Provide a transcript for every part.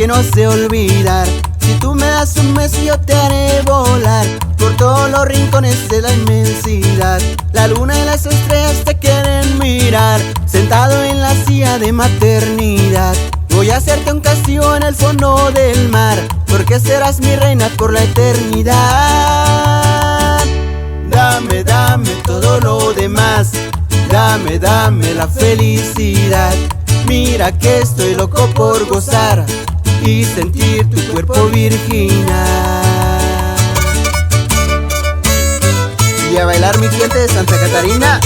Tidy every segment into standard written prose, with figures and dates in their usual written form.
que no sé olvidar. Si tú me das un mes yo te haré volar por todos los rincones de la inmensidad. La luna y las estrellas te quieren mirar, sentado en la silla de maternidad. Voy a hacerte un castillo en el fondo del mar, porque serás mi reina por la eternidad. Dame, dame todo lo demás, dame, dame la felicidad. Mira que estoy loco por gozar y sentir tu cuerpo virginal. Y a bailar mi gente de Santa Catarina,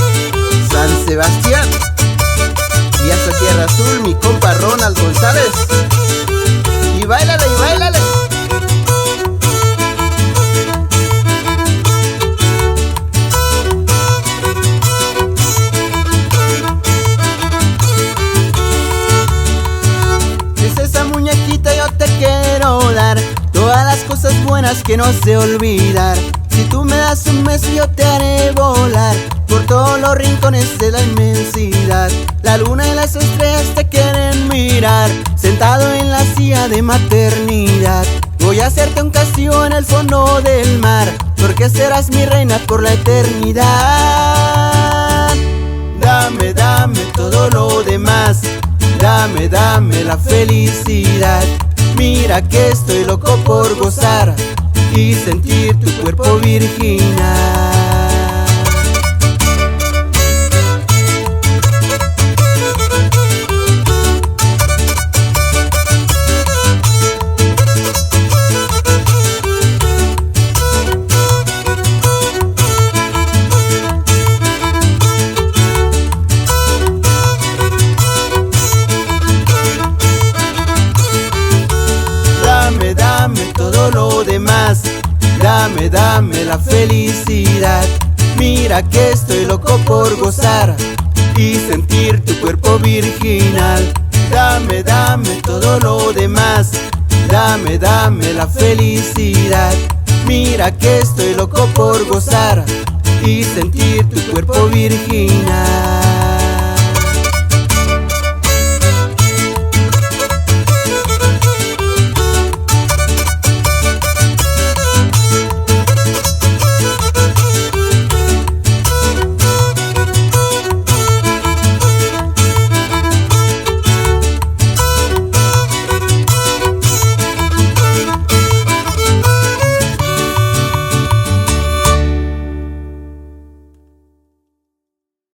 San Sebastián, y hasta Tierra Azul mi compa Ronald González. Y báilale, y báilale. Muñequita, yo te quiero dar todas las cosas buenas que no sé olvidar. Si tú me das un mes yo te haré volar por todos los rincones de la inmensidad. La luna y las estrellas te quieren mirar, sentado en la silla de maternidad. Voy a hacerte un castillo en el fondo del mar, porque serás mi reina por la eternidad. Dame, dame todo lo demás, dame, dame la felicidad. Mira que estoy loco por gozar y sentir tu cuerpo virginal. Dame todo lo demás, dame, dame la felicidad. Mira que estoy loco por gozar y sentir tu cuerpo virginal. Dame, dame todo lo demás, dame, dame la felicidad. Mira que estoy loco por gozar y sentir tu cuerpo virginal.